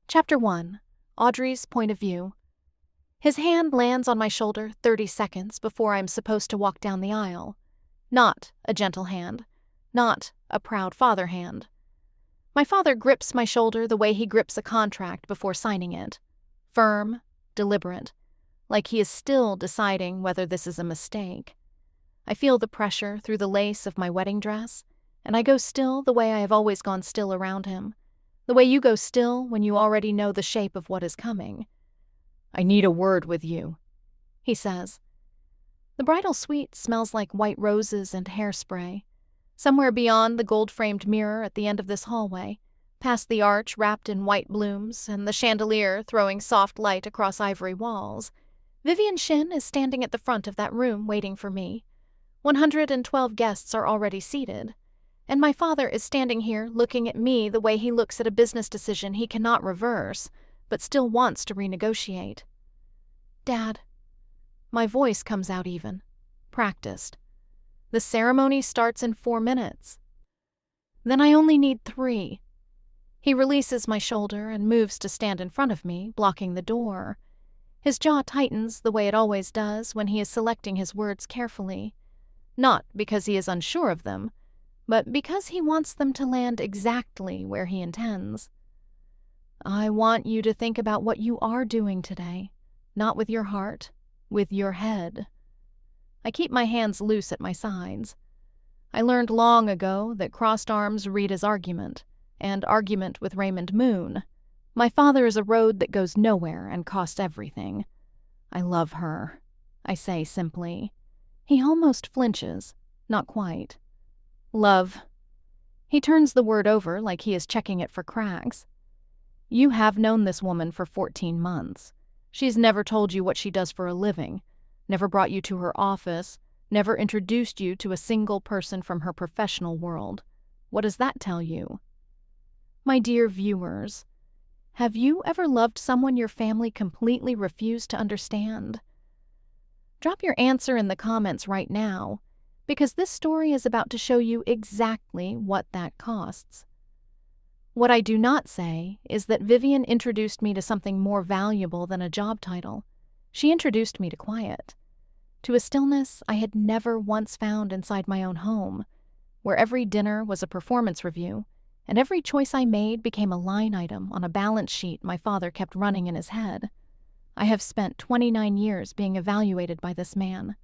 Chapter 1. Audrey's Point of View. His hand lands on my shoulder 30 seconds before I'm supposed to walk down the aisle. Not a gentle hand. Not a proud father hand. My father grips my shoulder the way he grips a contract before signing it. Firm, deliberate, like he is still deciding whether this is a mistake. I feel the pressure through the lace of my wedding dress, and I go still the way I have always gone still around him. The way you go still when you already know the shape of what is coming. "I need a word with you," he says. The bridal suite smells like white roses and hairspray. Somewhere beyond the gold-framed mirror at the end of this hallway, past the arch wrapped in white blooms and the chandelier throwing soft light across ivory walls, Vivian Shin is standing at the front of that room waiting for me. 112 guests are already seated, and my father is standing here looking at me the way he looks at a business decision he cannot reverse, but still wants to renegotiate. "Dad." My voice comes out even, practiced. The ceremony starts in 4 minutes. Then I only need 3. He releases my shoulder and moves to stand in front of me, blocking the door. His jaw tightens the way it always does when he is selecting his words carefully. Not because he is unsure of them, but because he wants them to land exactly where he intends. "I want you to think about what you are doing today, not with your heart, with your head." I keep my hands loose at my sides. I learned long ago that crossed arms read as argument, and argument with Raymond Moon. My father is a road that goes nowhere and costs everything. "I love her," I say simply. He almost flinches, not quite. "Love." He turns the word over like he is checking it for cracks. "You have known this woman for 14 months. She's never told you what she does for a living, never brought you to her office, never introduced you to a single person from her professional world. What does that tell you? My dear viewers, have you ever loved someone your family completely refused to understand? Drop your answer in the comments right now, because this story is about to show you exactly what that costs. What I do not say is that Vivian introduced me to something more valuable than a job title. She introduced me to quiet, to a stillness I had never once found inside my own home, where every dinner was a performance review, and every choice I made became a line item on a balance sheet my father kept running in his head. I have spent 29 years being evaluated by this man.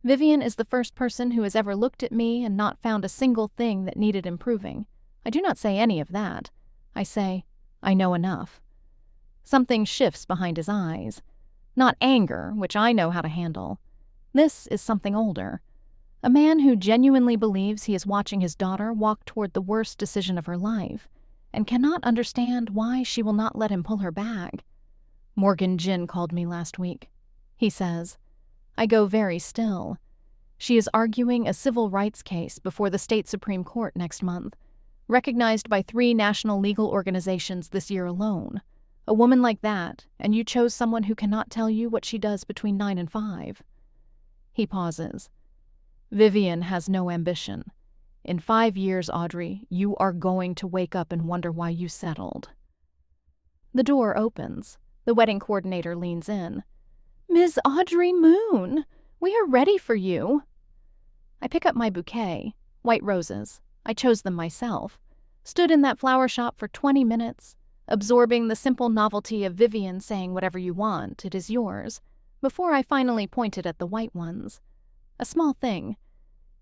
Vivian is the first person who has ever looked at me and not found a single thing that needed improving. I do not say any of that. I say, I know enough. Something shifts behind his eyes. Not anger, which I know how to handle. This is something older. A man who genuinely believes he is watching his daughter walk toward the worst decision of her life, and cannot understand why she will not let him pull her back. "Morgan Jin called me last week," he says. I go very still. She is arguing a civil rights case before the state Supreme Court next month, recognized by 3 national legal organizations this year alone. A woman like that, and you chose someone who cannot tell you what she does between 9 and 5. He pauses. "Vivian has no ambition. In 5 years, Audrey, you are going to wake up and wonder why you settled." The door opens. The wedding coordinator leans in. "Ms. Audrey Moon, we are ready for you." I pick up my bouquet, white roses. I chose them myself. Stood in that flower shop for 20 minutes, absorbing the simple novelty of Vivian saying whatever you want, it is yours, before I finally pointed at the white ones. A small thing.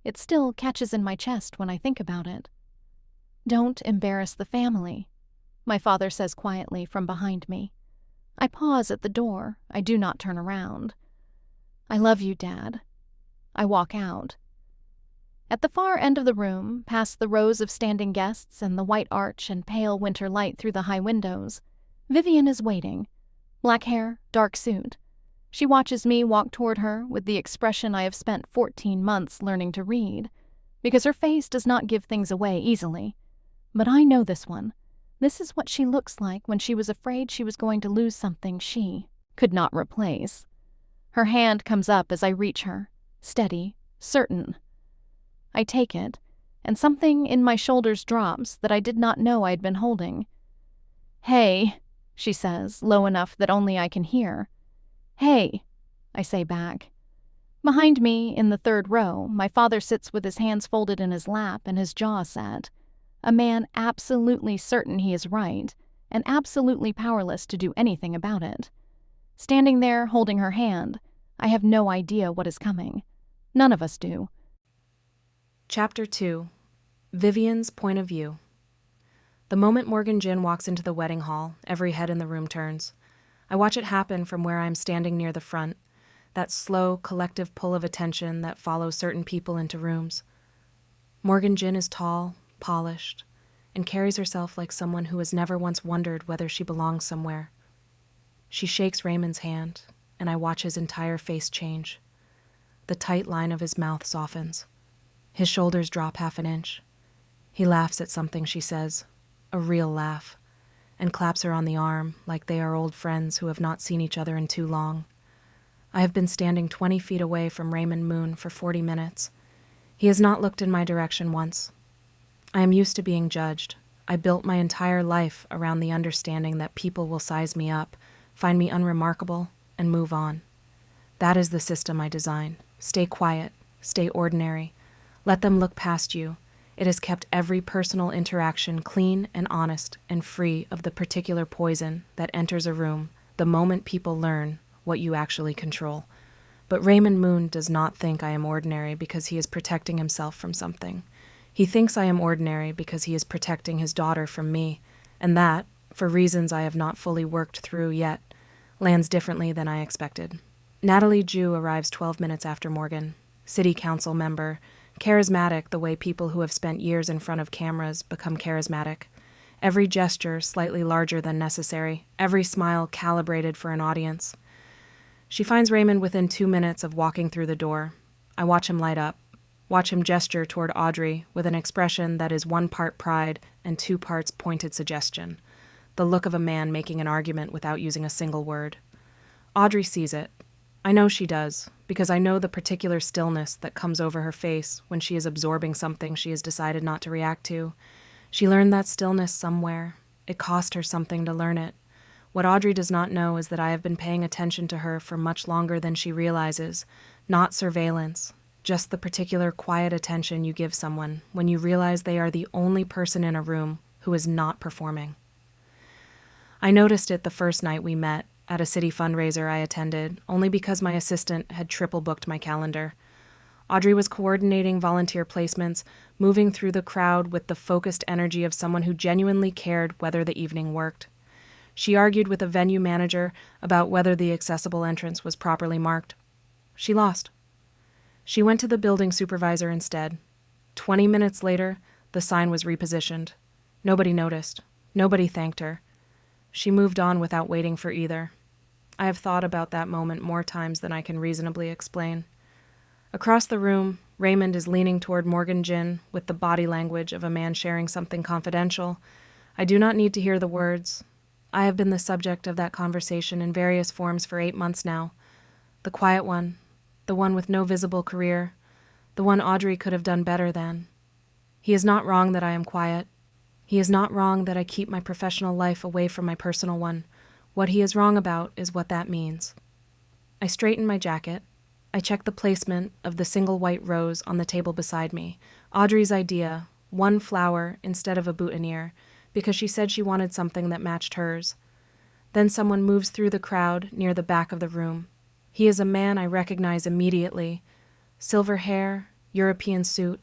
It still catches in my chest when I think about it. "Don't embarrass the family," my father says quietly from behind me. I pause at the door. I do not turn around. "I love you, Dad." I walk out. At the far end of the room, past the rows of standing guests and the white arch and pale winter light through the high windows, Vivian is waiting. Black hair, dark suit. She watches me walk toward her with the expression I have spent 14 months learning to read, because her face does not give things away easily. But I know this one. This is what she looks like when she was afraid she was going to lose something she could not replace. Her hand comes up as I reach her, steady, certain. I take it, and something in my shoulders drops that I did not know I had been holding. "Hey," she says, low enough that only I can hear. Hey, I say back. Behind me, in the third row, my father sits with his hands folded in his lap and his jaw set. A man absolutely certain he is right, and absolutely powerless to do anything about it. Standing there, holding her hand, I have no idea what is coming. None of us do. Chapter 2. Vivian's Point of View. The moment Morgan Jin walks into the wedding hall, every head in the room turns. I watch it happen from where I am standing near the front, that slow, collective pull of attention that follows certain people into rooms. Morgan Jin is tall, polished, and carries herself like someone who has never once wondered whether she belongs somewhere. She shakes Raymond's hand, and I watch his entire face change. The tight line of his mouth softens. His shoulders drop half an inch. He laughs at something she says, a real laugh, and claps her on the arm like they are old friends who have not seen each other in too long. I have been standing 20 feet away from Raymond Moon for 40 minutes. He has not looked in my direction once. I am used to being judged. I built my entire life around the understanding that people will size me up, find me unremarkable, and move on. That is the system I design. Stay quiet. Stay ordinary. Let them look past you. It has kept every personal interaction clean and honest and free of the particular poison that enters a room the moment people learn what you actually control. But Raymond Moon does not think I am ordinary because he is protecting himself from something. He thinks I am ordinary because he is protecting his daughter from me, and that, for reasons I have not fully worked through yet, lands differently than I expected. Natalie Ju arrives 12 minutes after Morgan, city council member, charismatic the way people who have spent years in front of cameras become charismatic. Every gesture slightly larger than necessary, every smile calibrated for an audience. She finds Raymond within 2 minutes of walking through the door. I watch him light up, watch him gesture toward Audrey with an expression that is 1 part pride and 2 parts pointed suggestion, the look of a man making an argument without using a single word. Audrey sees it. I know she does, because I know the particular stillness that comes over her face when she is absorbing something she has decided not to react to. She learned that stillness somewhere. It cost her something to learn it. What Audrey does not know is that I have been paying attention to her for much longer than she realizes, not surveillance, just the particular quiet attention you give someone when you realize they are the only person in a room who is not performing. I noticed it the first night we met, at a city fundraiser I attended, only because my assistant had triple booked my calendar. Audrey was coordinating volunteer placements, moving through the crowd with the focused energy of someone who genuinely cared whether the evening worked. She argued with a venue manager about whether the accessible entrance was properly marked. She lost. She went to the building supervisor instead. 20 minutes later, the sign was repositioned. Nobody noticed. Nobody thanked her. She moved on without waiting for either. I have thought about that moment more times than I can reasonably explain. Across the room, Raymond is leaning toward Morgan Jin with the body language of a man sharing something confidential. I do not need to hear the words. I have been the subject of that conversation in various forms for 8 months now. The quiet one, the one with no visible career, the one Audrey could have done better than. He is not wrong that I am quiet. He is not wrong that I keep my professional life away from my personal one. What he is wrong about is what that means. I straighten my jacket. I check the placement of the single white rose on the table beside me. Audrey's idea, 1 flower instead of a boutonniere, because she said she wanted something that matched hers. Then someone moves through the crowd near the back of the room. He is a man I recognize immediately. Silver hair, European suit.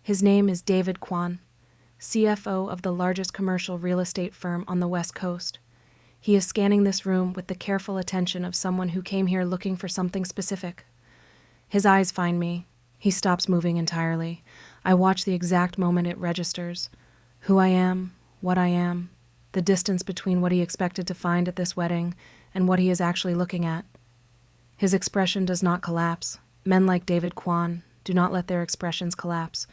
His name is David Kwan, CFO of the largest commercial real estate firm on the West Coast. He is scanning this room with the careful attention of someone who came here looking for something specific. His eyes find me. He stops moving entirely. I watch the exact moment it registers. Who I am, what I am, the distance between what he expected to find at this wedding and what he is actually looking at. His expression does not collapse. Men like David Kwan do not let their expressions collapse,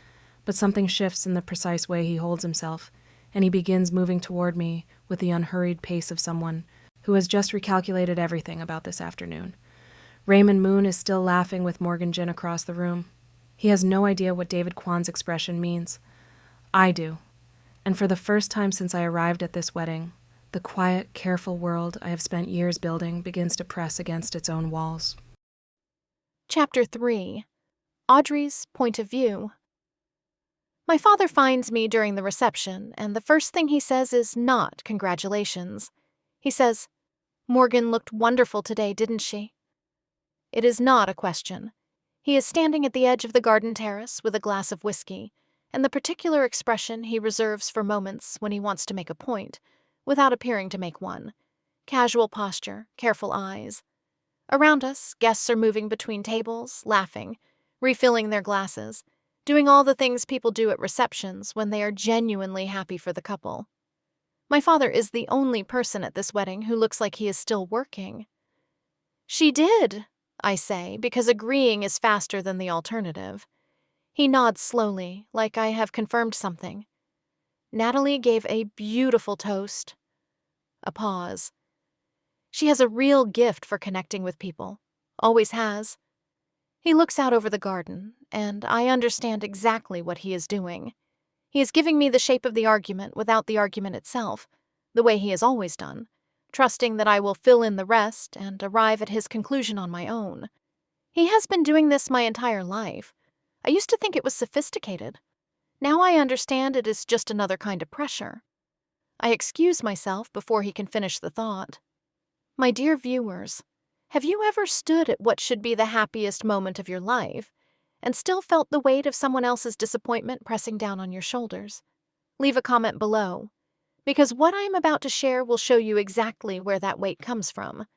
but something shifts in the precise way he holds himself, and he begins moving toward me with the unhurried pace of someone who has just recalculated everything about this afternoon. Raymond Moon is still laughing with Morgan Jin across the room. He has no idea what David Kwan's expression means. I do. And for the first time since I arrived at this wedding, The quiet, careful world I have spent years building begins to press against its own walls. Chapter 3. Audrey's Point of View. My father finds me during the reception, and the first thing he says is not congratulations. He says, "Morgan looked wonderful today, didn't she?" It is not a question. He is standing at the edge of the garden terrace with a glass of whiskey, and the particular expression he reserves for moments when he wants to make a point, without appearing to make one. Casual posture, careful eyes. Around us, guests are moving between tables, laughing, refilling their glasses, doing all the things people do at receptions when they are genuinely happy for the couple. My father is the only person at this wedding who looks like he is still working. "She did," I say, because agreeing is faster than the alternative. He nods slowly, like I have confirmed something. "Natalie gave a beautiful toast." A pause. "She has a real gift for connecting with people. Always has." He looks out over the garden, and I understand exactly what he is doing. He is giving me the shape of the argument without the argument itself, the way he has always done, trusting that I will fill in the rest and arrive at his conclusion on my own. He has been doing this my entire life. I used to think it was sophisticated. Now I understand it is just another kind of pressure. I excuse myself before he can finish the thought. My dear viewers, have you ever stood at what should be the happiest moment of your life and still felt the weight of someone else's disappointment pressing down on your shoulders? Leave a comment below, because what I am about to share will show you exactly where that weight comes from.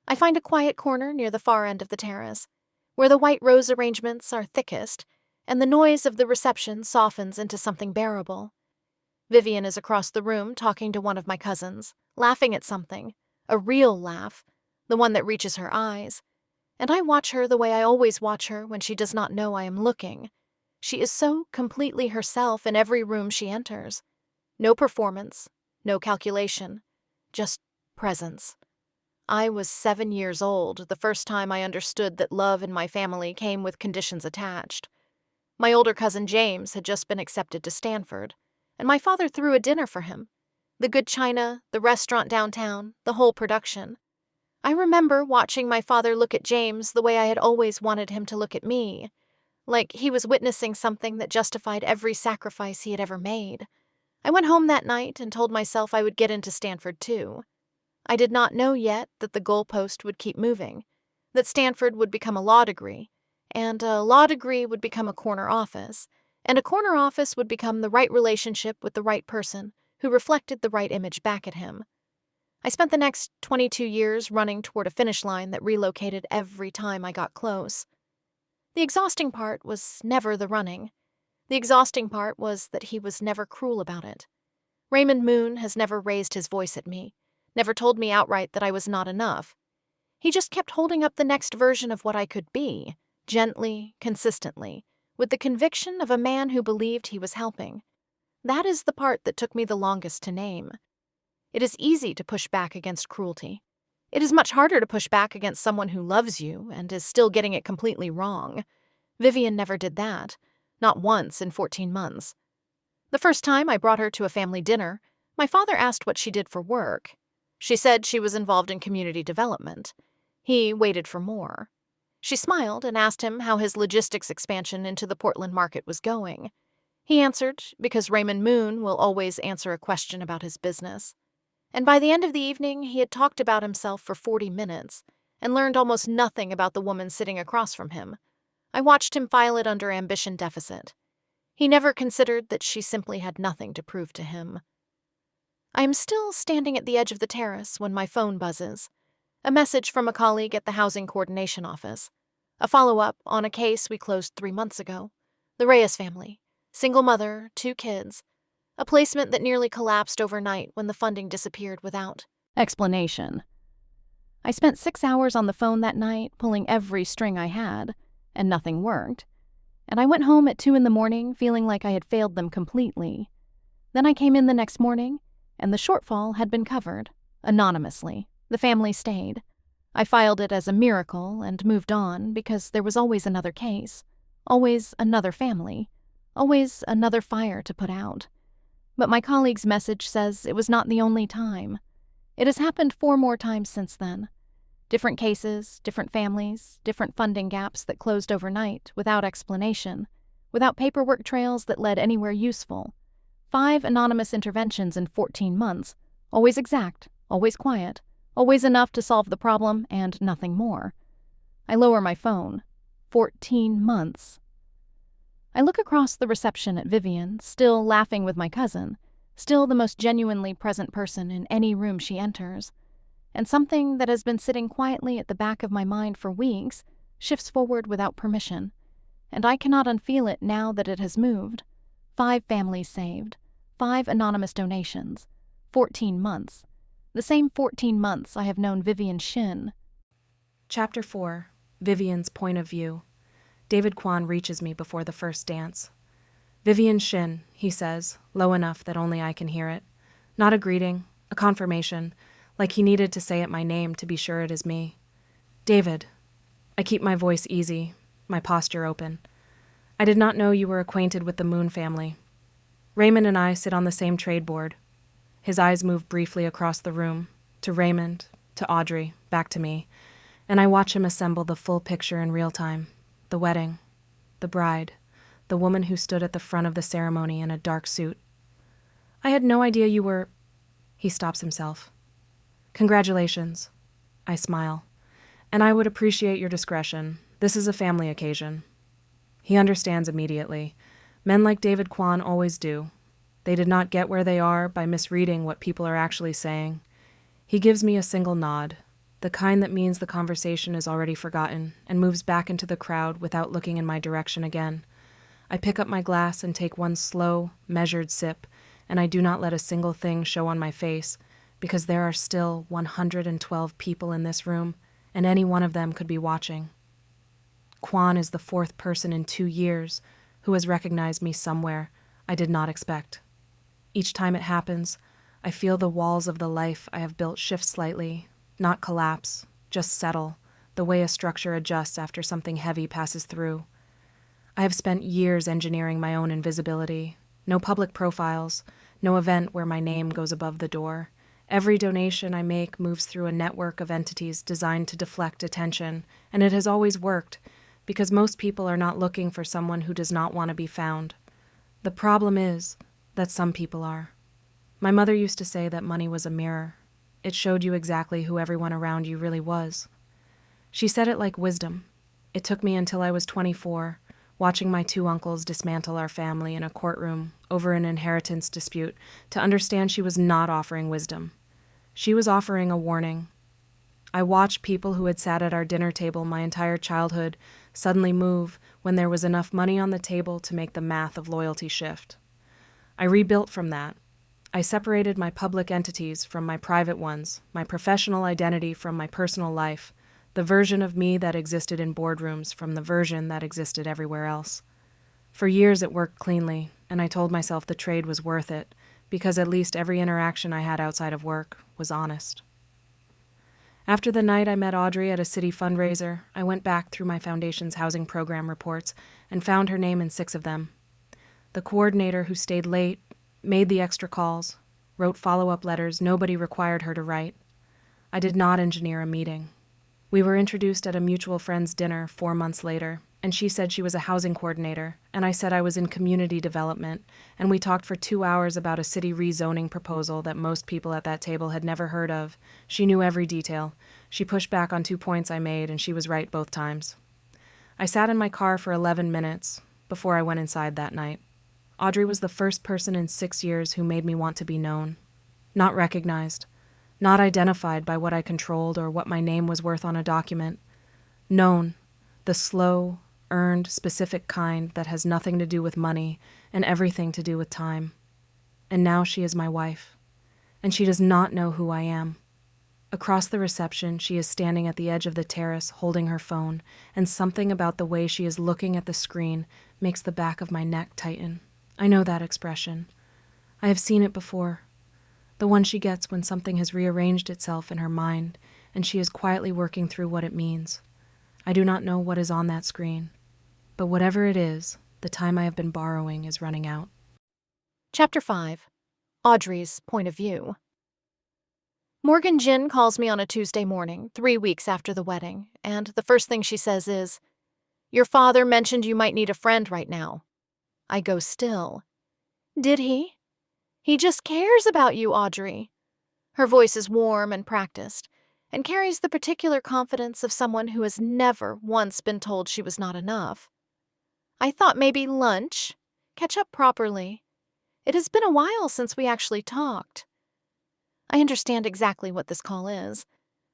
I find a quiet corner near the far end of the terrace, where the white rose arrangements are thickest and the noise of the reception softens into something bearable. Vivian is across the room talking to one of my cousins, laughing at something, a real laugh, the one that reaches her eyes, and I watch her the way I always watch her when she does not know I am looking. She is so completely herself in every room she enters. No performance, no calculation, just presence. I was 7 years old the first time I understood that love in my family came with conditions attached. My older cousin James had just been accepted to Stanford, and my father threw a dinner for him. The good china, the restaurant downtown, the whole production. I remember watching my father look at James the way I had always wanted him to look at me, like he was witnessing something that justified every sacrifice he had ever made. I went home that night and told myself I would get into Stanford too. I did not know yet that the goalpost would keep moving, that Stanford would become a law degree, and a law degree would become a corner office, and a corner office would become the right relationship with the right person who reflected the right image back at him. I spent the next 22 years running toward a finish line that relocated every time I got close. The exhausting part was never the running. The exhausting part was that he was never cruel about it. Raymond Moon has never raised his voice at me, never told me outright that I was not enough. He just kept holding up the next version of what I could be, gently, consistently, with the conviction of a man who believed he was helping. That is the part that took me the longest to name. It is easy to push back against cruelty. It is much harder to push back against someone who loves you and is still getting it completely wrong. Vivian never did that, not once in 14 months. The first time I brought her to a family dinner, my father asked what she did for work. She said she was involved in community development. He waited for more. She smiled and asked him how his logistics expansion into the Portland market was going. He answered, because Raymond Moon will always answer a question about his business. And by the end of the evening, he had talked about himself for 40 minutes and learned almost nothing about the woman sitting across from him. I watched him file it under ambition deficit. He never considered that she simply had nothing to prove to him. I am still standing at the edge of the terrace when my phone buzzes. A message from a colleague at the Housing Coordination Office. A follow-up on a case we closed 3 months ago. The Reyes family. Single mother, 2 kids. A placement that nearly collapsed overnight when the funding disappeared without explanation. I spent 6 hours on the phone that night, pulling every string I had, and nothing worked. And I went home at 2 a.m. feeling like I had failed them completely. Then I came in the next morning, and the shortfall had been covered, anonymously. The family stayed. I filed it as a miracle and moved on because there was always another case, always another family, always another fire to put out. But my colleague's message says it was not the only time. It has happened 4 more times since then. Different cases, different families, different funding gaps that closed overnight, without explanation, without paperwork trails that led anywhere useful. 5 anonymous interventions in 14 months, always exact, always quiet, always enough to solve the problem and nothing more. I lower my phone. 14 months. I look across the reception at Vivian, still laughing with my cousin, still the most genuinely present person in any room she enters. And something that has been sitting quietly at the back of my mind for weeks shifts forward without permission, and I cannot unfeel it now that it has moved. 5 families saved, 5 anonymous donations, 14 months. The same 14 months I have known Vivian Shin. Chapter 4. Vivian's Point of View. David Kwan reaches me before the first dance. "Vivian Shin," he says, low enough that only I can hear it. Not a greeting, a confirmation, like he needed to say it my name to be sure it is me. "David." I keep my voice easy, my posture open. "I did not know you were acquainted with the Moon family. Raymond and I sit on the same trade board." His eyes move briefly across the room, to Raymond, to Audrey, back to me, and I watch him assemble the full picture in real time. The wedding, the bride, the woman who stood at the front of the ceremony in a dark suit. "I had no idea you were—" He stops himself. "Congratulations." I smile. "And I would appreciate your discretion. This is a family occasion." He understands immediately. Men like David Kwan always do. They did not get where they are by misreading what people are actually saying. He gives me a single nod, the kind that means the conversation is already forgotten, and moves back into the crowd without looking in my direction again. I pick up my glass and take one slow, measured sip, and I do not let a single thing show on my face, because there are still 112 people in this room, and any one of them could be watching. Kwan is the 4th person in 2 years who has recognized me somewhere I did not expect. Each time it happens, I feel the walls of the life I have built shift slightly, not collapse, just settle, the way a structure adjusts after something heavy passes through. I have spent years engineering my own invisibility. No public profiles, no event where my name goes above the door. Every donation I make moves through a network of entities designed to deflect attention, and it has always worked, because most people are not looking for someone who does not want to be found. The problem is that some people are. My mother used to say that money was a mirror. It showed you exactly who everyone around you really was. She said it like wisdom. It took me until I was 24, watching my 2 uncles dismantle our family in a courtroom over an inheritance dispute, to understand she was not offering wisdom. She was offering a warning. I watched people who had sat at our dinner table my entire childhood suddenly move when there was enough money on the table to make the math of loyalty shift. I rebuilt from that. I separated my public entities from my private ones, my professional identity from my personal life, the version of me that existed in boardrooms from the version that existed everywhere else. For years it worked cleanly, and I told myself the trade was worth it, because at least every interaction I had outside of work was honest. After the night I met Audrey at a city fundraiser, I went back through my foundation's housing program reports and found her name in 6 of them. The coordinator who stayed late, made the extra calls, wrote follow-up letters nobody required her to write. I did not engineer a meeting. We were introduced at a mutual friend's dinner 4 months later, and she said she was a housing coordinator, and I said I was in community development, and we talked for 2 hours about a city rezoning proposal that most people at that table had never heard of. She knew every detail. She pushed back on 2 points I made, and she was right both times. I sat in my car for 11 minutes before I went inside that night. Audrey was the first person in 6 years who made me want to be known. Not recognized. Not identified by what I controlled or what my name was worth on a document. Known. The slow, earned, specific kind that has nothing to do with money and everything to do with time. And now she is my wife. And she does not know who I am. Across the reception, she is standing at the edge of the terrace holding her phone, and something about the way she is looking at the screen makes the back of my neck tighten. I know that expression. I have seen it before. The one she gets when something has rearranged itself in her mind, and she is quietly working through what it means. I do not know what is on that screen, but whatever it is, the time I have been borrowing is running out. Chapter 5. Audrey's point of view. Morgan Jin calls me on a Tuesday morning, 3 weeks after the wedding, and the first thing she says is, "Your father mentioned you might need a friend right now." I go still. "Did he? He just cares about you, Audrey." Her voice is warm and practiced, and carries the particular confidence of someone who has never once been told she was not enough. "I thought maybe lunch. Catch up properly. It has been a while since we actually talked." I understand exactly what this call is.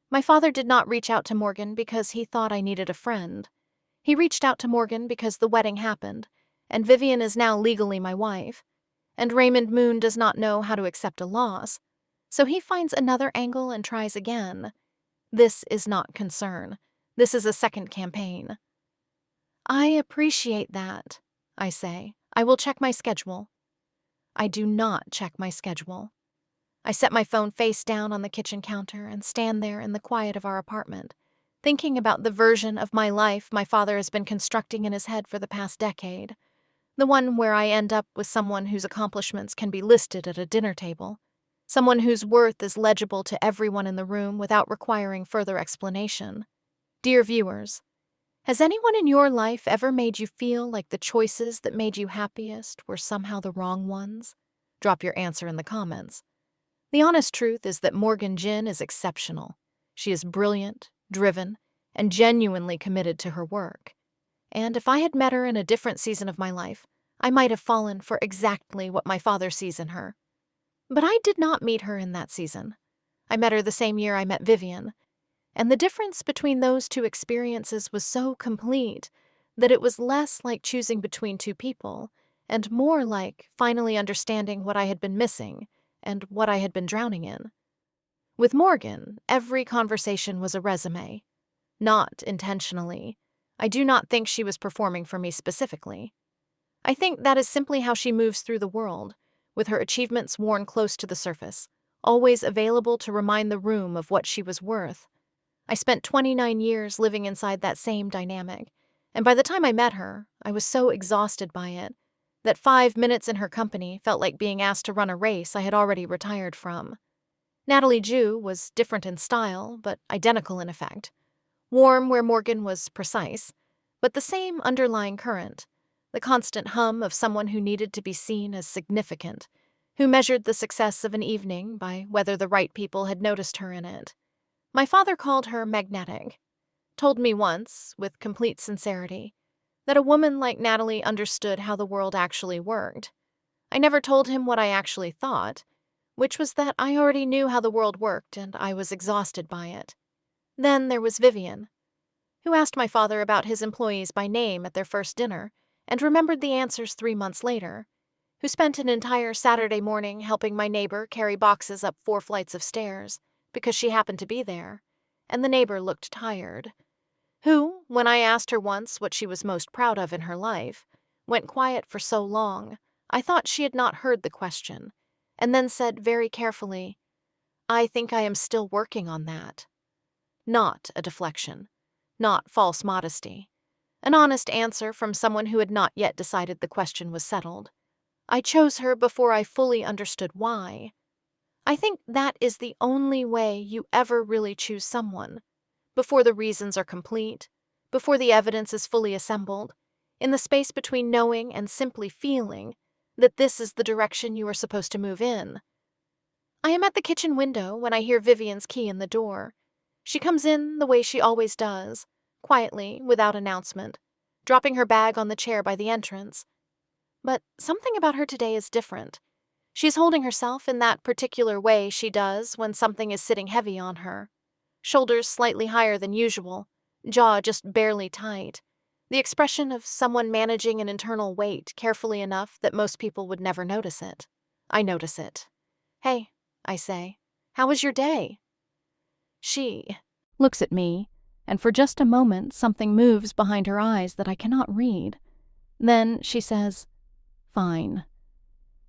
My father did not reach out to Morgan because he thought I needed a friend. He reached out to Morgan because the wedding happened, and Vivian is now legally my wife, and Raymond Moon does not know how to accept a loss, so he finds another angle and tries again. This is not concern. This is a second campaign. "I appreciate that," I say. "I will check my schedule." I do not check my schedule. I set my phone face down on the kitchen counter and stand there in the quiet of our apartment, thinking about the version of my life my father has been constructing in his head for the past decade, the one where I end up with someone whose accomplishments can be listed at a dinner table, someone whose worth is legible to everyone in the room without requiring further explanation. Dear viewers, has anyone in your life ever made you feel like the choices that made you happiest were somehow the wrong ones? Drop your answer in the comments. The honest truth is that Morgan Jin is exceptional. She is brilliant, driven, and genuinely committed to her work. And if I had met her in a different season of my life, I might have fallen for exactly what my father sees in her. But I did not meet her in that season. I met her the same year I met Vivian, and the difference between those two experiences was so complete that it was less like choosing between two people and more like finally understanding what I had been missing and what I had been drowning in. With Morgan, every conversation was a resume. Not intentionally. I do not think she was performing for me specifically. I think that is simply how she moves through the world, with her achievements worn close to the surface, always available to remind the room of what she was worth. I spent 29 years living inside that same dynamic, and by the time I met her, I was so exhausted by it that 5 minutes in her company felt like being asked to run a race I had already retired from. Natalie Ju was different in style, but identical in effect. Warm where Morgan was precise, but the same underlying current, the constant hum of someone who needed to be seen as significant, who measured the success of an evening by whether the right people had noticed her in it. My father called her magnetic, told me once, with complete sincerity, that a woman like Natalie understood how the world actually worked. I never told him what I actually thought, which was that I already knew how the world worked and I was exhausted by it. Then there was Vivian, who asked my father about his employees by name at their first dinner and remembered the answers 3 months later, who spent an entire Saturday morning helping my neighbor carry boxes up 4 flights of stairs because she happened to be there, and the neighbor looked tired, who, when I asked her once what she was most proud of in her life, went quiet for so long I thought she had not heard the question, and then said very carefully, "I think I am still working on that." Not a deflection, not false modesty. An honest answer from someone who had not yet decided the question was settled. I chose her before I fully understood why. I think that is the only way you ever really choose someone, before the reasons are complete, before the evidence is fully assembled, in the space between knowing and simply feeling that this is the direction you are supposed to move in. I am at the kitchen window when I hear Vivian's key in the door. She comes in the way she always does, quietly, without announcement, dropping her bag on the chair by the entrance. But something about her today is different. She's holding herself in that particular way she does when something is sitting heavy on her. Shoulders slightly higher than usual, jaw just barely tight. The expression of someone managing an internal weight carefully enough that most people would never notice it. I notice it. "Hey," I say, "how was your day?" She looks at me, and for just a moment something moves behind her eyes that I cannot read. Then she says, "Fine,"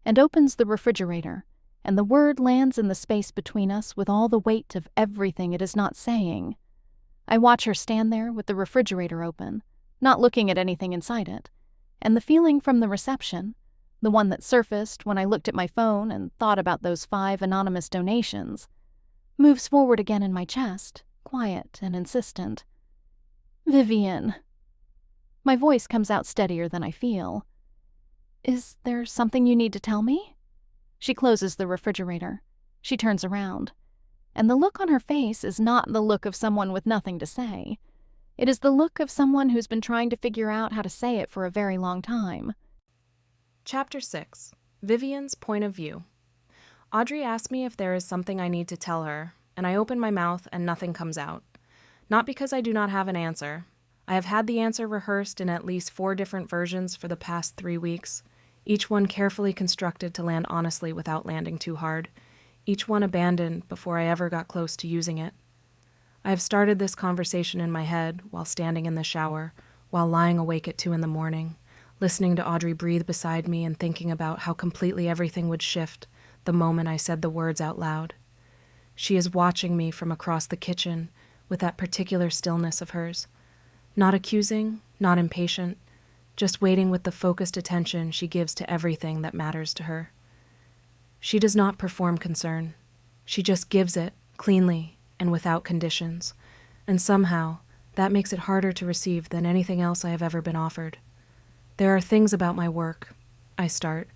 and opens the refrigerator, and the word lands in the space between us with all the weight of everything it is not saying. I watch her stand there with the refrigerator open, not looking at anything inside it, and the feeling from the reception, the one that surfaced when I looked at my phone and thought about those 5 anonymous donations, moves forward again in my chest, quiet and insistent. Vivian. My voice comes out steadier than I feel. Is there something you need to tell me? She closes the refrigerator. She turns around. And the look on her face is not the look of someone with nothing to say. It is the look of someone who's been trying to figure out how to say it for a very long time. Chapter 6. Vivian's Point of View. Audrey asks me if there is something I need to tell her, and I open my mouth and nothing comes out. Not because I do not have an answer. I have had the answer rehearsed in at least 4 different versions for the past 3 weeks, each one carefully constructed to land honestly without landing too hard, each one abandoned before I ever got close to using it. I have started this conversation in my head while standing in the shower, while lying awake at 2 in the morning, listening to Audrey breathe beside me and thinking about how completely everything would shift the moment I said the words out loud. She is watching me from across the kitchen with that particular stillness of hers, not accusing, not impatient, just waiting with the focused attention she gives to everything that matters to her. She does not perform concern. She just gives it, cleanly and without conditions, and somehow that makes it harder to receive than anything else I have ever been offered. There are things about my work, I start,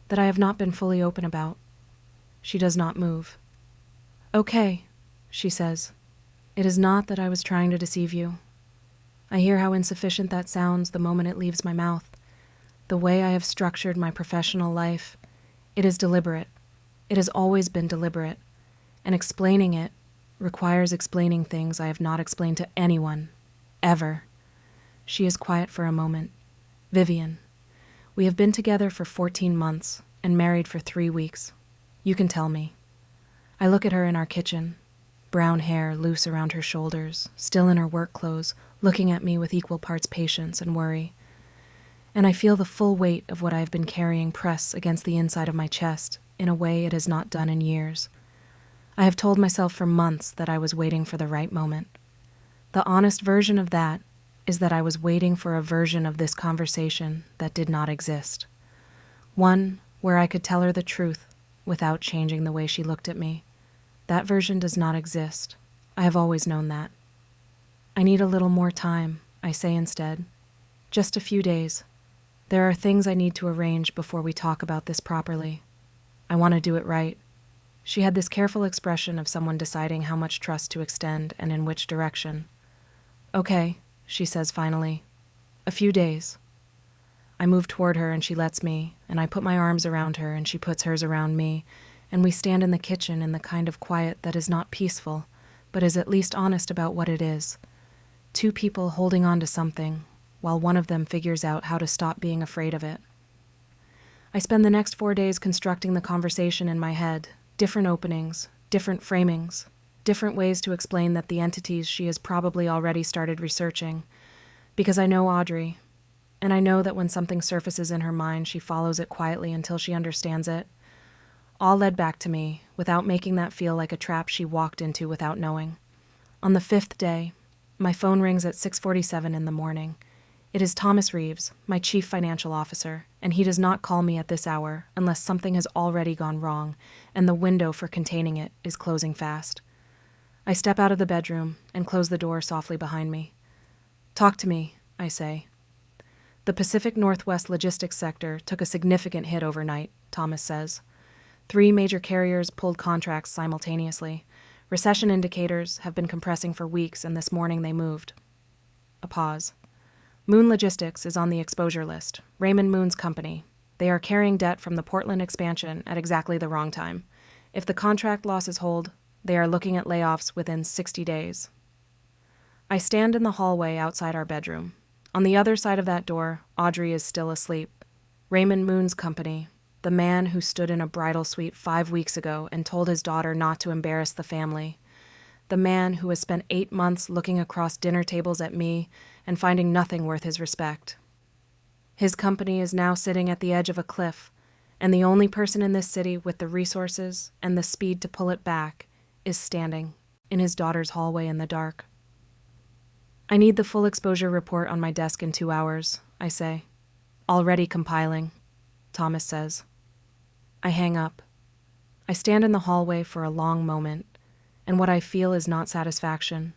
that I have not been fully open about. She does not move. Okay, she says. It is not that I was trying to deceive you. I hear how insufficient that sounds the moment it leaves my mouth. The way I have structured my professional life, it is deliberate. It has always been deliberate. And explaining it requires explaining things I have not explained to anyone, ever. She is quiet for a moment. Vivian. We have been together for 14 months and married for 3 weeks. You can tell me. I look at her in our kitchen, brown hair loose around her shoulders, still in her work clothes, looking at me with equal parts patience and worry. And I feel the full weight of what I have been carrying press against the inside of my chest in a way it has not done in years. I have told myself for months that I was waiting for the right moment. The honest version of that is that I was waiting for a version of this conversation that did not exist. One where I could tell her the truth without changing the way she looked at me. That version does not exist. I have always known that. I need a little more time, I say instead. Just a few days. There are things I need to arrange before we talk about this properly. I want to do it right. She had this careful expression of someone deciding how much trust to extend and in which direction. Okay, she says finally. A few days. I move toward her and she lets me, and I put my arms around her and she puts hers around me, and we stand in the kitchen in the kind of quiet that is not peaceful, but is at least honest about what it is. 2 people holding on to something, while one of them figures out how to stop being afraid of it. I spend the next 4 days constructing the conversation in my head, different openings, different framings, different ways to explain that the entities she has probably already started researching, because I know Audrey, and I know that when something surfaces in her mind, she follows it quietly until she understands it. All led back to me, without making that feel like a trap she walked into without knowing. On the 5th day, my phone rings at 6:47 in the morning. It is Thomas Reeves, my chief financial officer, and he does not call me at this hour unless something has already gone wrong and the window for containing it is closing fast. I step out of the bedroom and close the door softly behind me. Talk to me, I say. The Pacific Northwest logistics sector took a significant hit overnight, Thomas says. 3 major carriers pulled contracts simultaneously. Recession indicators have been compressing for weeks, and this morning they moved. A pause. Moon Logistics is on the exposure list. Raymond Moon's company. They are carrying debt from the Portland expansion at exactly the wrong time. If the contract losses hold, they are looking at layoffs within 60 days. I stand in the hallway outside our bedroom. On the other side of that door, Audrey is still asleep. Raymond Moon's company, the man who stood in a bridal suite 5 weeks ago and told his daughter not to embarrass the family. The man who has spent 8 months looking across dinner tables at me and finding nothing worth his respect. His company is now sitting at the edge of a cliff, and the only person in this city with the resources and the speed to pull it back is standing in his daughter's hallway in the dark. I need the full exposure report on my desk in 2 hours, I say. Already compiling. Thomas says. I hang up. I stand in the hallway for a long moment, and what I feel is not satisfaction,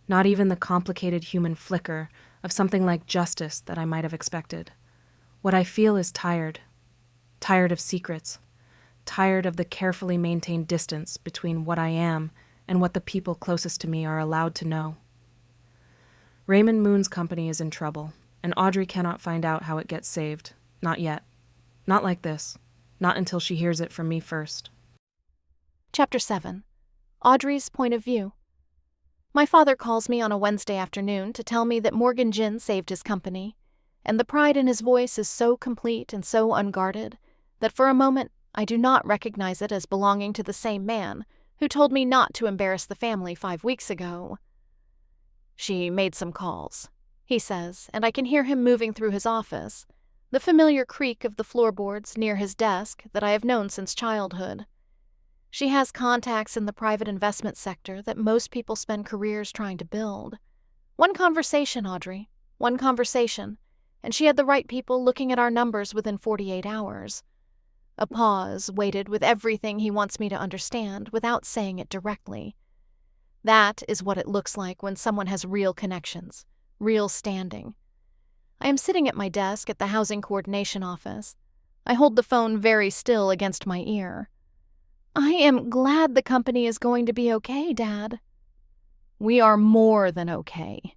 not even the complicated human flicker of something like justice that I might have expected. What I feel is tired of secrets, tired of the carefully maintained distance between what I am and what the people closest to me are allowed to know. Raymond Moon's company is in trouble, and Audrey cannot find out how it gets saved. Not yet. Not like this. Not until she hears it from me first. Chapter 7. Audrey's Point of View. My father calls me on a Wednesday afternoon to tell me that Morgan Jin saved his company, and the pride in his voice is so complete and so unguarded that for a moment I do not recognize it as belonging to the same man who told me not to embarrass the family 5 weeks ago. She made some calls, he says, and I can hear him moving through his office, the familiar creak of the floorboards near his desk that I have known since childhood. She has contacts in the private investment sector that most people spend careers trying to build. One conversation, Audrey, one conversation, and she had the right people looking at our numbers within 48 hours. A pause waited with everything he wants me to understand without saying it directly. That is what it looks like when someone has real connections, real standing. I am sitting at my desk at the Housing Coordination Office. I hold the phone very still against my ear. I am glad the company is going to be okay, Dad. We are more than okay.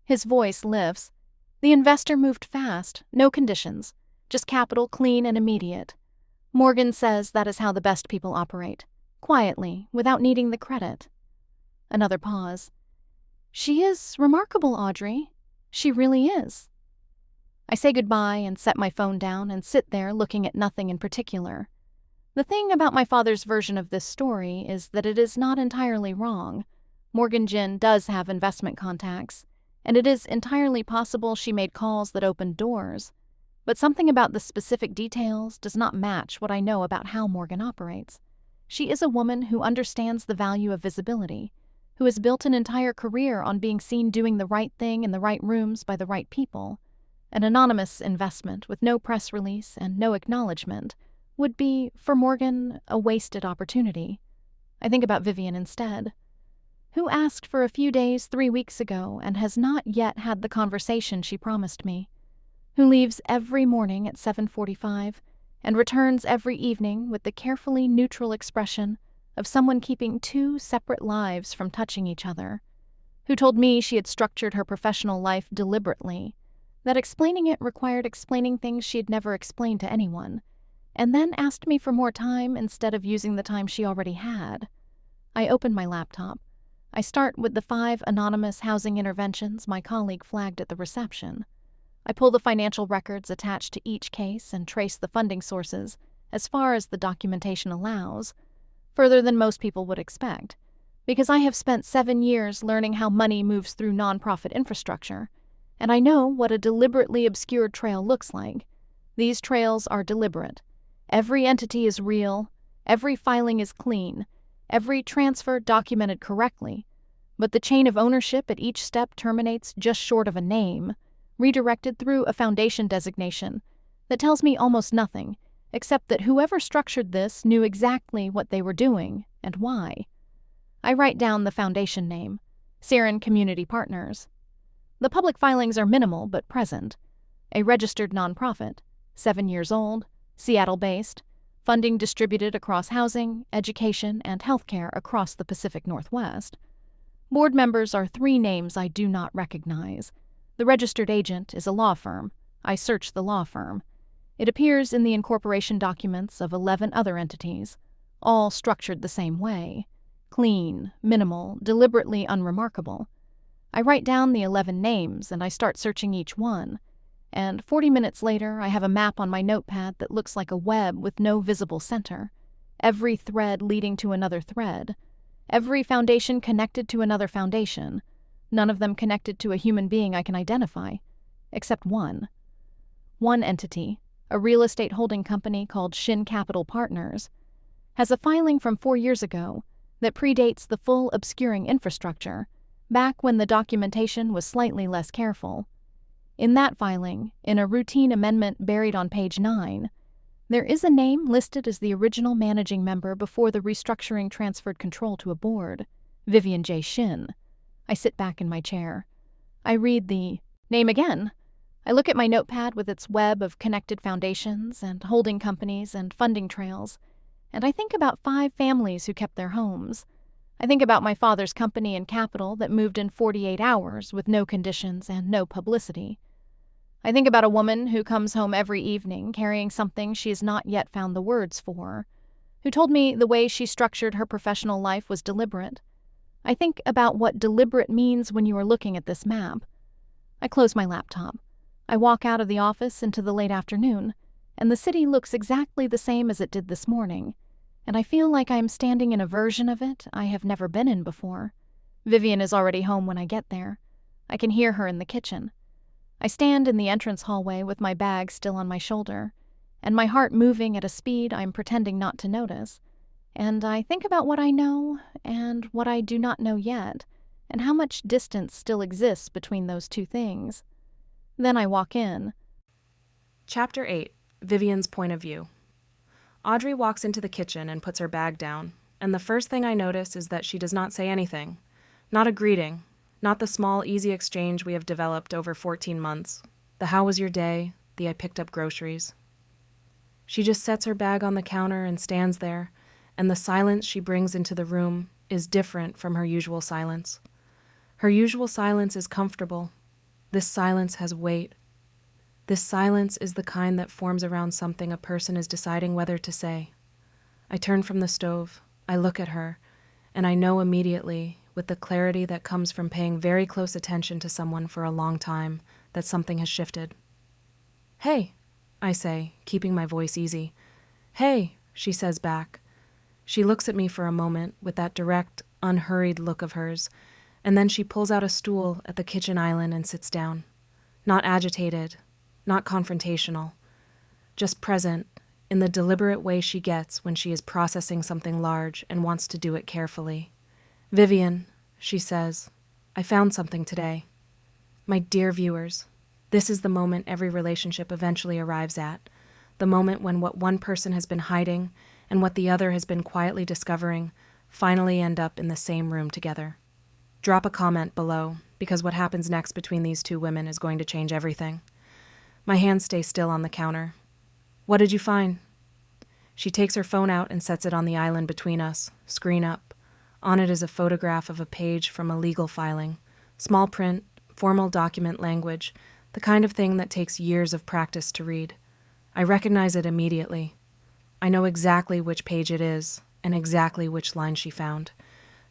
His voice lifts. The investor moved fast, no conditions, just capital clean and immediate. Morgan says that is how the best people operate, quietly, without needing the credit. Another pause. She is remarkable, Audrey. She really is. I say goodbye and set my phone down and sit there looking at nothing in particular. The thing about my father's version of this story is that it is not entirely wrong. Morgan Jin does have investment contacts, and it is entirely possible she made calls that opened doors. But something about the specific details does not match what I know about how Morgan operates. She is a woman who understands the value of visibility, who has built an entire career on being seen doing the right thing in the right rooms by the right people. An anonymous investment with no press release and no acknowledgement would be, for Morgan, a wasted opportunity. I think about Vivian instead. Who asked for a few days 3 weeks ago and has not yet had the conversation she promised me. Who leaves every morning at 7:45 and returns every evening with the carefully neutral expression of someone keeping 2 separate lives from touching each other. Who told me she had structured her professional life deliberately, that explaining it required explaining things she had never explained to anyone, and then asked me for more time instead of using the time she already had. I open my laptop. I start with the 5 anonymous housing interventions my colleague flagged at the reception. I pull the financial records attached to each case and trace the funding sources as far as the documentation allows, further than most people would expect, because I have spent 7 years learning how money moves through nonprofit infrastructure, and I know what a deliberately obscured trail looks like. These trails are deliberate. Every entity is real, every filing is clean, every transfer documented correctly, but the chain of ownership at each step terminates just short of a name, redirected through a foundation designation that tells me almost nothing, except that whoever structured this knew exactly what they were doing and why. I write down the foundation name, Siren Community Partners. The public filings are minimal but present. A registered nonprofit, 7 years old, Seattle-based, funding distributed across housing, education, and healthcare across the Pacific Northwest. Board members are 3 names I do not recognize. The registered agent is a law firm. I search the law firm. It appears in the incorporation documents of 11 other entities, all structured the same way. Clean, minimal, deliberately unremarkable. I write down the 11 names and I start searching each one. And 40 minutes later, I have a map on my notepad that looks like a web with no visible center. Every thread leading to another thread. Every foundation connected to another foundation. None of them connected to a human being I can identify. Except one. One entity, a real estate holding company called Shin Capital Partners, has a filing from 4 years ago that predates the full obscuring infrastructure, back when the documentation was slightly less careful. In that filing, in a routine amendment buried on page 9, There is a name listed as the original managing member before the restructuring transferred control to a board, Vivian Shin. I sit back in my chair. I read the name again. I look at my notepad with its web of connected foundations and holding companies and funding trails, and I think about 5 families who kept their homes. I think about my father's company and capital that moved in 48 hours with no conditions and no publicity. I think about a woman who comes home every evening carrying something she has not yet found the words for, who told me the way she structured her professional life was deliberate. I think about what deliberate means when you are looking at this map. I close my laptop. I walk out of the office into the late afternoon, and the city looks exactly the same as it did this morning, and I feel like I am standing in a version of it I have never been in before. Vivian is already home when I get there. I can hear her in the kitchen. I stand in the entrance hallway with my bag still on my shoulder, and my heart moving at a speed I'm pretending not to notice. And I think about what I know and what I do not know yet, and how much distance still exists between those two things. Then I walk in. Chapter 8. Vivian's Point of View. Audrey walks into the kitchen and puts her bag down, and the first thing I notice is that she does not say anything. Not a greeting. Not the small, easy exchange we have developed over 14 months. The how was your day, the I picked up groceries. She just sets her bag on the counter and stands there, and the silence she brings into the room is different from her usual silence. Her usual silence is comfortable. This silence has weight. This silence is the kind that forms around something a person is deciding whether to say. I turn from the stove, I look at her, and I know immediately, with the clarity that comes from paying very close attention to someone for a long time, that something has shifted. "Hey," I say, keeping my voice easy. "Hey," she says back. She looks at me for a moment with that direct, unhurried look of hers, and then she pulls out a stool at the kitchen island and sits down. Not agitated, not confrontational, just present in the deliberate way she gets when she is processing something large and wants to do it carefully. "Vivian," she says, "I found something today." My dear viewers, this is the moment every relationship eventually arrives at, the moment when what one person has been hiding and what the other has been quietly discovering finally end up in the same room together. Drop a comment below, because what happens next between these two women is going to change everything. My hands stay still on the counter. "What did you find?" She takes her phone out and sets it on the island between us, screen up. On it is a photograph of a page from a legal filing. Small print, formal document language, the kind of thing that takes years of practice to read. I recognize it immediately. I know exactly which page it is and exactly which line she found,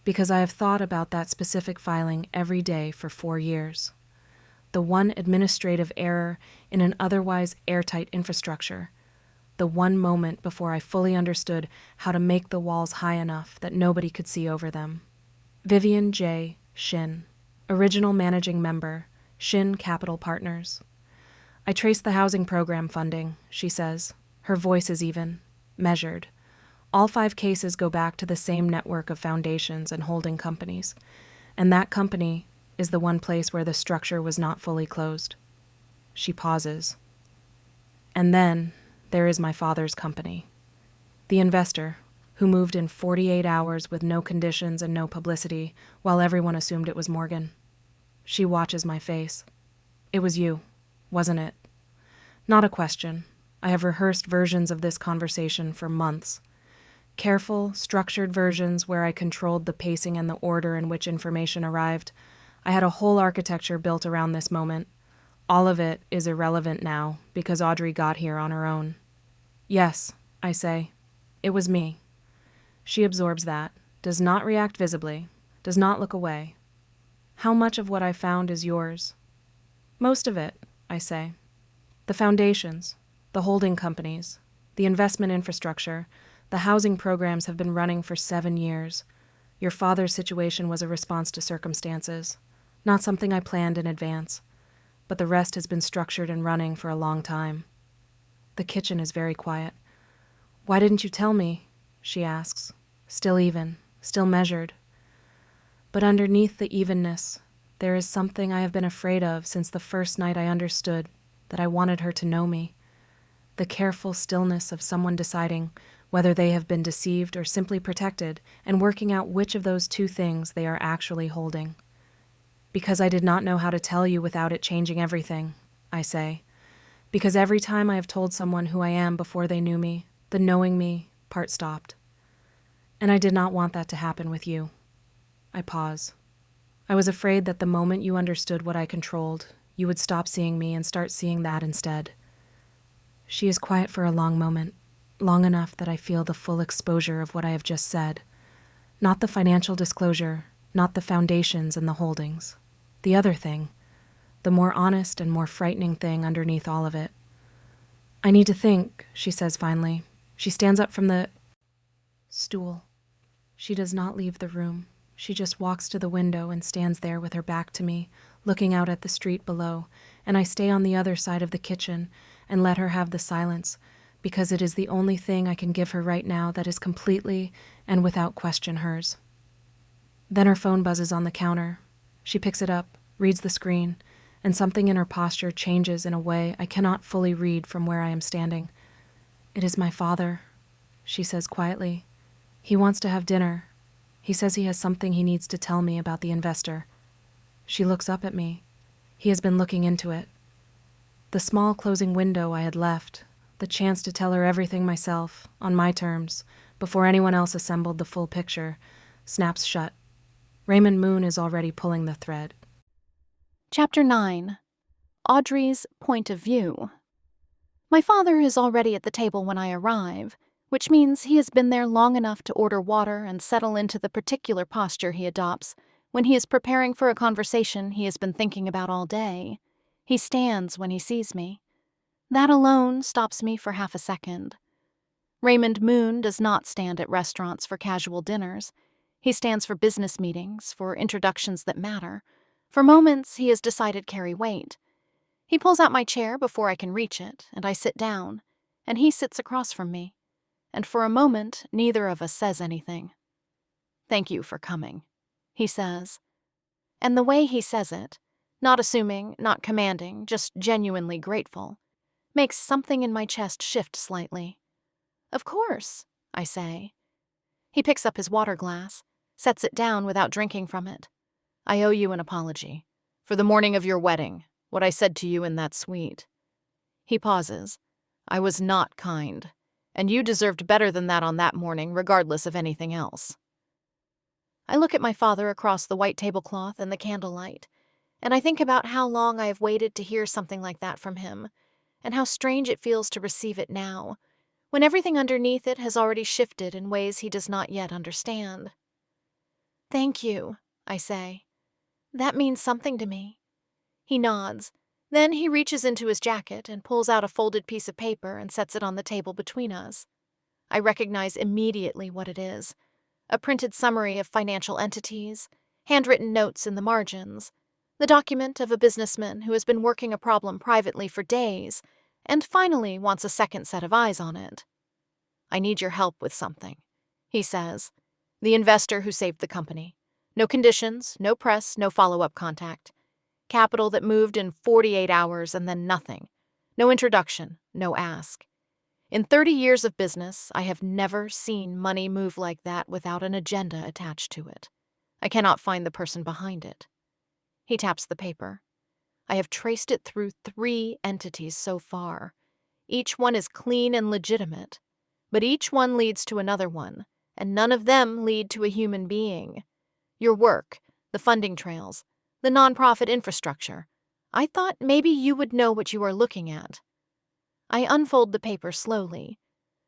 because I have thought about that specific filing every day for 4 years. The one administrative error in an otherwise airtight infrastructure. The one moment before I fully understood how to make the walls high enough that nobody could see over them. Vivian Shin, original managing member, Shin Capital Partners. I traced the housing program funding, she says. Her voice is even, measured. All 5 cases go back to the same network of foundations and holding companies, and that company is the one place where the structure was not fully closed. She pauses. And then there is my father's company. The investor, who moved in 48 hours with no conditions and no publicity, while everyone assumed it was Morgan. She watches my face. "It was you, wasn't it?" Not a question. I have rehearsed versions of this conversation for months. Careful, structured versions where I controlled the pacing and the order in which information arrived. I had a whole architecture built around this moment. All of it is irrelevant now because Audrey got here on her own. "Yes," I say. "It was me." She absorbs that, does not react visibly, does not look away. "How much of what I found is yours?" "Most of it," I say. "The foundations, the holding companies, the investment infrastructure, the housing programs have been running for 7 years. Your father's situation was a response to circumstances, not something I planned in advance, but the rest has been structured and running for a long time." The kitchen is very quiet. "Why didn't you tell me?" she asks, still even, still measured. But underneath the evenness, there is something I have been afraid of since the first night I understood that I wanted her to know me. The the careful stillness of someone deciding whether they have been deceived or simply protected, and working out which of those two things they are actually holding. Because I did not know how to tell you without it changing everything, I say. Because every time I have told someone who I am before they knew me, the knowing me part stopped. And I did not want that to happen with you. I pause. I was afraid that the moment you understood what I controlled, you would stop seeing me and start seeing that instead. She is quiet for a long moment, long enough that I feel the full exposure of what I have just said. Not the financial disclosure, not the foundations and the holdings. The other thing, the more honest and more frightening thing underneath all of it. I need to think, she says finally. She stands up from the stool. She does not leave the room. She just walks to the window and stands there with her back to me, looking out at the street below, and I stay on the other side of the kitchen and let her have the silence, because it is the only thing I can give her right now that is completely and without question hers. Then her phone buzzes on the counter. She picks it up, reads the screen, and something in her posture changes in a way I cannot fully read from where I am standing. "It is my father," she says quietly. "He wants to have dinner. He says he has something he needs to tell me about the investor." She looks up at me. He has been looking into it. The small closing window I had left, the chance to tell her everything myself, on my terms, before anyone else assembled the full picture, snaps shut. Raymond Moon is already pulling the thread. Chapter 9. Audrey's Point of View. My father is already at the table when I arrive, which means he has been there long enough to order water and settle into the particular posture he adopts when he is preparing for a conversation he has been thinking about all day. He stands when he sees me. That alone stops me for half a second. Raymond Moon does not stand at restaurants for casual dinners. He stands for business meetings, for introductions that matter, for moments he has decided carry weight. He pulls out my chair before I can reach it, and I sit down, and he sits across from me. And for a moment, neither of us says anything. "Thank you for coming," he says. And the way he says it, not assuming, not commanding, just genuinely grateful, makes something in my chest shift slightly. "Of course," I say. He picks up his water glass, sets it down without drinking from it. "I owe you an apology. For the morning of your wedding, what I said to you in that suite." He pauses. "I was not kind. And you deserved better than that on that morning, regardless of anything else." I look at my father across the white tablecloth and the candlelight, and I think about how long I have waited to hear something like that from him, and how strange it feels to receive it now, when everything underneath it has already shifted in ways he does not yet understand. "Thank you," I say. "That means something to me." He nods. Then he reaches into his jacket and pulls out a folded piece of paper and sets it on the table between us. I recognize immediately what it is. A printed summary of financial entities, handwritten notes in the margins, the document of a businessman who has been working a problem privately for days and finally wants a second set of eyes on it. "I need your help with something," he says. "The investor who saved the company. No conditions, no press, no follow-up contact. Capital that moved in 48 hours and then nothing. No introduction, no ask. In 30 years of business, I have never seen money move like that without an agenda attached to it. I cannot find the person behind it." He taps the paper. "I have traced it through 3 entities so far. Each one is clean and legitimate, but each one leads to another one, and none of them lead to a human being. Your work, the funding trails, the nonprofit infrastructure. I thought maybe you would know what you are looking at." I unfold the paper slowly.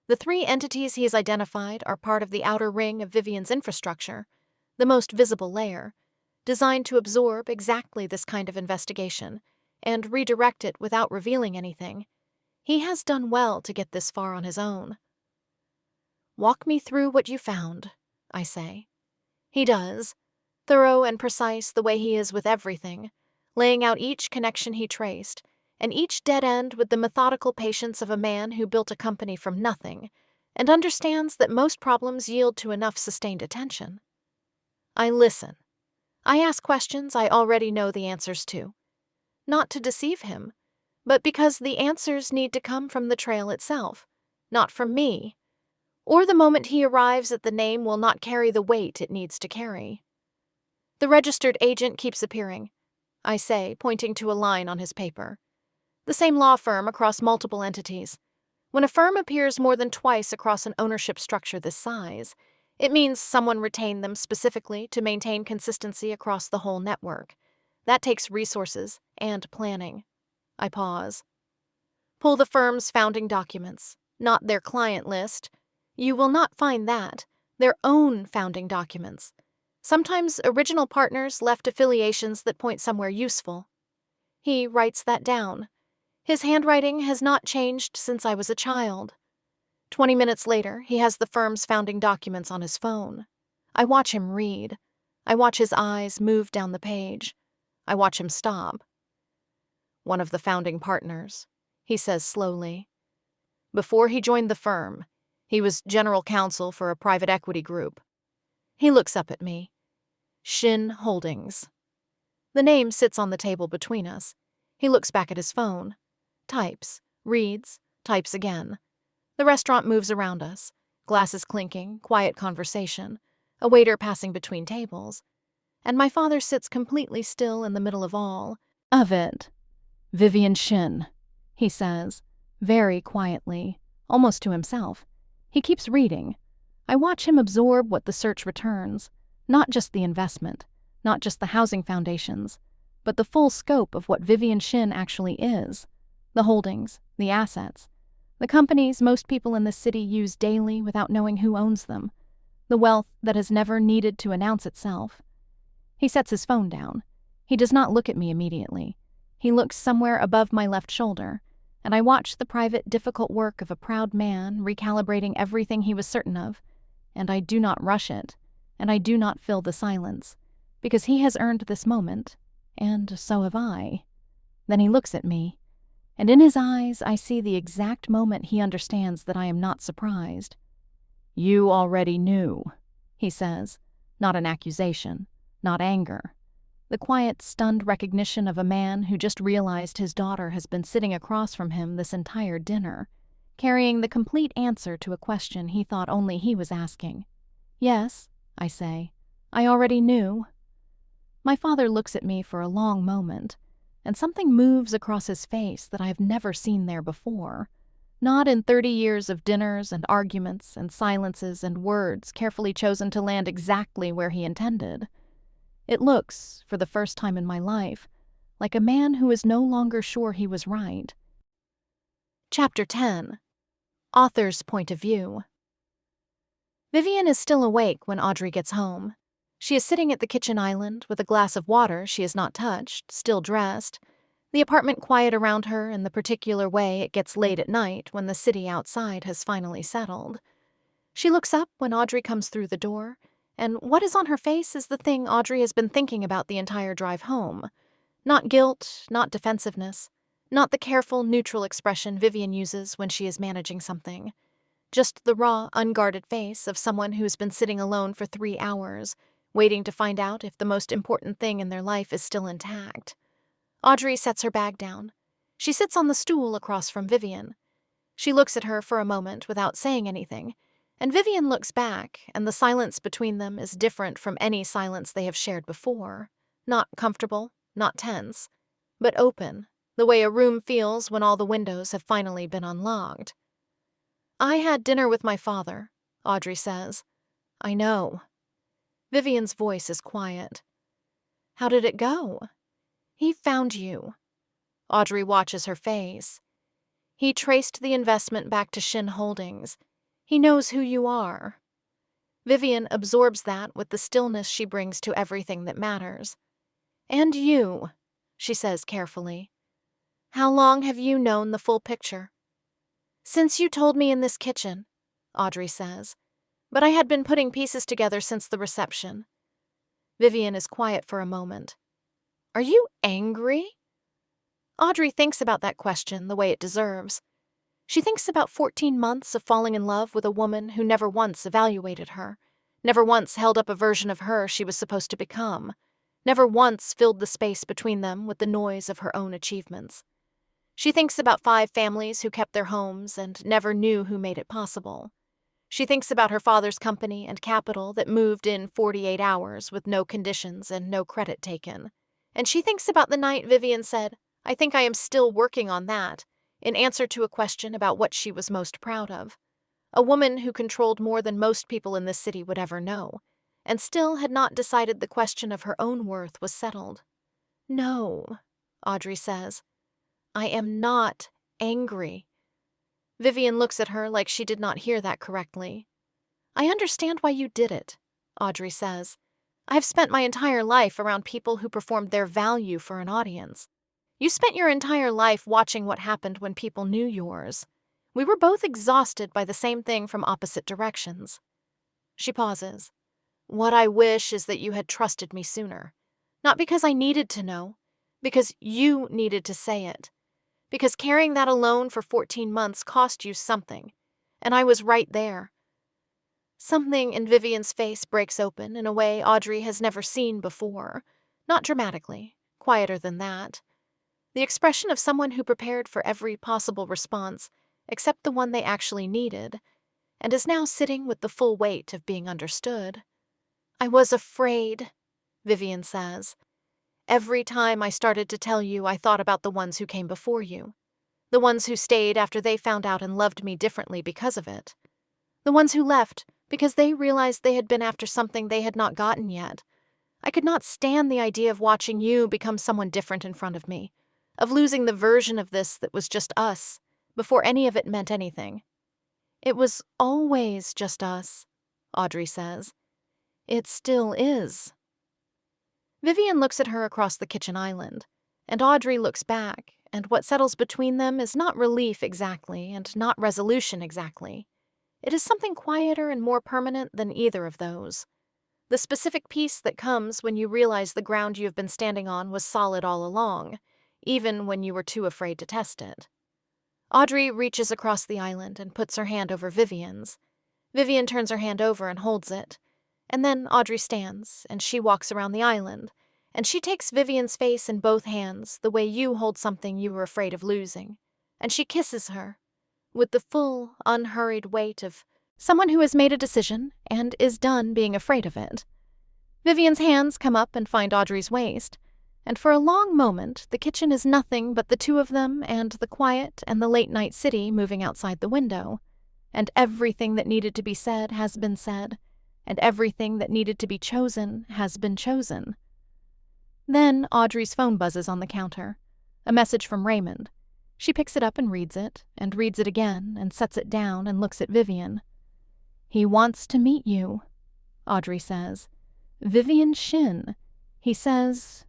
The 3 entities he has identified are part of the outer ring of Vivian's infrastructure, the most visible layer, designed to absorb exactly this kind of investigation and redirect it without revealing anything. He has done well to get this far on his own. "Walk me through what you found," I say. He does, thorough and precise the way he is with everything, laying out each connection he traced, and each dead end with the methodical patience of a man who built a company from nothing, and understands that most problems yield to enough sustained attention. I listen. I ask questions I already know the answers to. Not to deceive him, but because the answers need to come from the trail itself, not from me. Or the moment he arrives at the name will not carry the weight it needs to carry. The registered agent keeps appearing, I say, pointing to a line on his paper. The same law firm across multiple entities. When a firm appears more than twice across an ownership structure this size, it means someone retained them specifically to maintain consistency across the whole network. That takes resources and planning. I pause. Pull the firm's founding documents, not their client list. You will not find that, their own founding documents. Sometimes original partners left affiliations that point somewhere useful. He writes that down. His handwriting has not changed since I was a child. 20 minutes later, he has the firm's founding documents on his phone. I watch him read. I watch his eyes move down the page. I watch him stop. One of the founding partners, he says slowly. Before he joined the firm, he was general counsel for a private equity group. He looks up at me. Shin Holdings. The name sits on the table between us. He looks back at his phone. Types, reads, types again. The restaurant moves around us. Glasses clinking, quiet conversation, a waiter passing between tables. And my father sits completely still in the middle of all of it. Vivian Shin, he says, very quietly, almost to himself. He keeps reading. I watch him absorb what the search returns, not just the investment, not just the housing foundations, but the full scope of what Vivian Shin actually is. The holdings, the assets, the companies most people in this city use daily without knowing who owns them, the wealth that has never needed to announce itself. He sets his phone down. He does not look at me immediately. He looks somewhere above my left shoulder, and I watch the private, difficult work of a proud man recalibrating everything he was certain of, and I do not rush it, and I do not fill the silence, because he has earned this moment, and so have I. Then he looks at me, and in his eyes I see the exact moment he understands that I am not surprised. You already knew, he says, not an accusation, not anger. The quiet, stunned recognition of a man who just realized his daughter has been sitting across from him this entire dinner, carrying the complete answer to a question he thought only he was asking. Yes, I say, I already knew. My father looks at me for a long moment, and something moves across his face that I have never seen there before. Not in 30 years of dinners and arguments and silences and words carefully chosen to land exactly where he intended. It looks, for the first time in my life, like a man who is no longer sure he was right. Chapter 10. Author's Point of View. Vivian is still awake when Audrey gets home. She is sitting at the kitchen island with a glass of water she has not touched, still dressed, the apartment quiet around her in the particular way it gets late at night when the city outside has finally settled. She looks up when Audrey comes through the door, and what is on her face is the thing Audrey has been thinking about the entire drive home. Not guilt, not defensiveness, not the careful, neutral expression Vivian uses when she is managing something. Just the raw, unguarded face of someone who's been sitting alone for 3 hours, waiting to find out if the most important thing in their life is still intact. Audrey sets her bag down. She sits on the stool across from Vivian. She looks at her for a moment without saying anything, and Vivian looks back, and the silence between them is different from any silence they have shared before. Not comfortable, not tense, but open, the way a room feels when all the windows have finally been unlocked. I had dinner with my father, Audrey says. I know. Vivian's voice is quiet. How did it go? He found you. Audrey watches her face. He traced the investment back to Shin Holdings. He knows who you are. Vivian absorbs that with the stillness she brings to everything that matters. And you, she says carefully. How long have you known the full picture? Since you told me in this kitchen, Audrey says, but I had been putting pieces together since the reception. Vivian is quiet for a moment. Are you angry? Audrey thinks about that question the way it deserves. She thinks about 14 months of falling in love with a woman who never once evaluated her, never once held up a version of her she was supposed to become, never once filled the space between them with the noise of her own achievements. She thinks about 5 families who kept their homes and never knew who made it possible. She thinks about her father's company and capital that moved in 48 hours with no conditions and no credit taken. And she thinks about the night Vivian said, "I think I am still working on that," in answer to a question about what she was most proud of. A woman who controlled more than most people in this city would ever know, and still had not decided the question of her own worth was settled. "No," Audrey says. "I am not angry." Vivian looks at her like she did not hear that correctly. "I understand why you did it," Audrey says. "I have spent my entire life around people who performed their value for an audience. You spent your entire life watching what happened when people knew yours. We were both exhausted by the same thing from opposite directions." She pauses. "What I wish is that you had trusted me sooner. Not because I needed to know, because you needed to say it. Because carrying that alone for 14 months cost you something, and I was right there." Something in Vivian's face breaks open in a way Audrey has never seen before. Not dramatically, quieter than that. The expression of someone who prepared for every possible response, except the one they actually needed, and is now sitting with the full weight of being understood. "I was afraid," Vivian says. "Every time I started to tell you, I thought about the ones who came before you. The ones who stayed after they found out and loved me differently because of it. The ones who left because they realized they had been after something they had not gotten yet. I could not stand the idea of watching you become someone different in front of me, of losing the version of this that was just us, before any of it meant anything." "It was always just us," Audrey says. "It still is." Vivian looks at her across the kitchen island, and Audrey looks back, and what settles between them is not relief exactly and not resolution exactly. It is something quieter and more permanent than either of those. The specific peace that comes when you realize the ground you have been standing on was solid all along, even when you were too afraid to test it. Audrey reaches across the island and puts her hand over Vivian's. Vivian turns her hand over and holds it. And then Audrey stands, and she walks around the island, and she takes Vivian's face in both hands the way you hold something you were afraid of losing, and she kisses her, with the full, unhurried weight of someone who has made a decision and is done being afraid of it. Vivian's hands come up and find Audrey's waist, and for a long moment the kitchen is nothing but the two of them and the quiet and the late-night city moving outside the window, and everything that needed to be said has been said, and everything that needed to be chosen has been chosen. Then Audrey's phone buzzes on the counter. A message from Raymond. She picks it up and reads it again, and sets it down and looks at Vivian. "He wants to meet you," Audrey says. "Vivian Shin. He says—"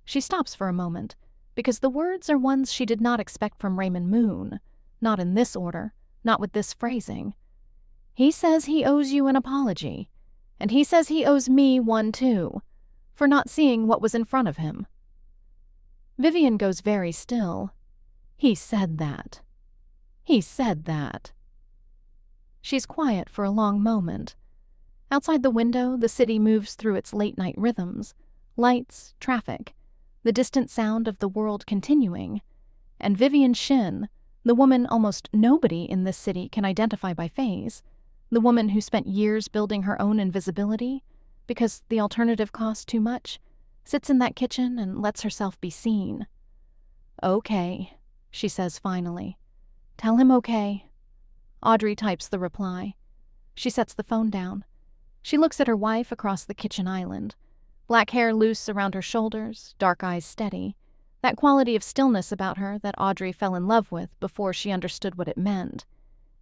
She stops for a moment, because the words are ones she did not expect from Raymond Moon. Not in this order, not with this phrasing. "He says he owes you an apology, and he says he owes me one too, for not seeing what was in front of him." Vivian goes very still. "He said that. He said that." She's quiet for a long moment. Outside the window, the city moves through its late-night rhythms, lights, traffic, the distant sound of the world continuing, and Vivian Shin, the woman almost nobody in this city can identify by face, the woman who spent years building her own invisibility because the alternative cost too much, sits in that kitchen and lets herself be seen. "Okay," she says finally. "Tell him okay." Audrey types the reply. She sets the phone down. She looks at her wife across the kitchen island. Black hair loose around her shoulders, dark eyes steady. That quality of stillness about her that Audrey fell in love with before she understood what it meant.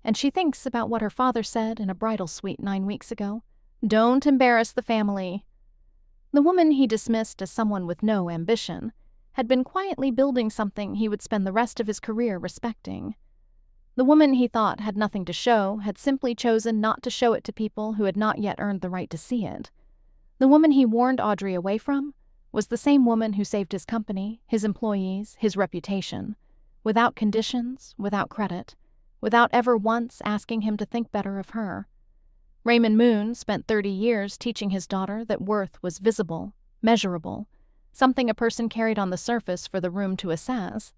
And she thinks about what her father said in a bridal suite 9 weeks ago. "Don't embarrass the family." The woman he dismissed as someone with no ambition had been quietly building something he would spend the rest of his career respecting. The woman he thought had nothing to show had simply chosen not to show it to people who had not yet earned the right to see it. The woman he warned Audrey away from was the same woman who saved his company, his employees, his reputation, without conditions, without credit, without ever once asking him to think better of her. Raymond Moon spent 30 years teaching his daughter that worth was visible, measurable, something a person carried on the surface for the room to assess.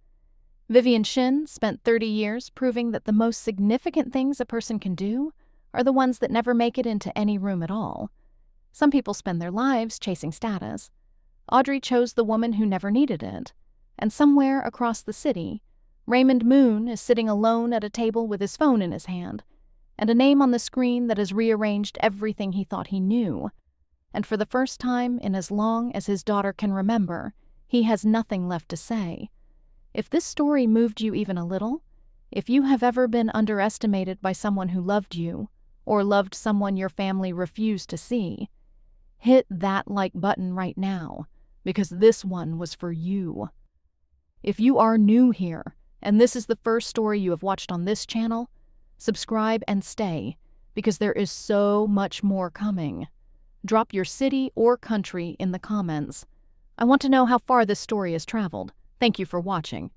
Vivian Shin spent 30 years proving that the most significant things a person can do are the ones that never make it into any room at all. Some people spend their lives chasing status. Audrey chose the woman who never needed it. And somewhere across the city, Raymond Moon is sitting alone at a table with his phone in his hand, and a name on the screen that has rearranged everything he thought he knew. And for the first time in as long as his daughter can remember, he has nothing left to say. If this story moved you even a little, if you have ever been underestimated by someone who loved you, or loved someone your family refused to see, hit that like button right now, because this one was for you. If you are new here, and this is the first story you have watched on this channel, subscribe and stay, because there is so much more coming. Drop your city or country in the comments. I want to know how far this story has traveled. Thank you for watching.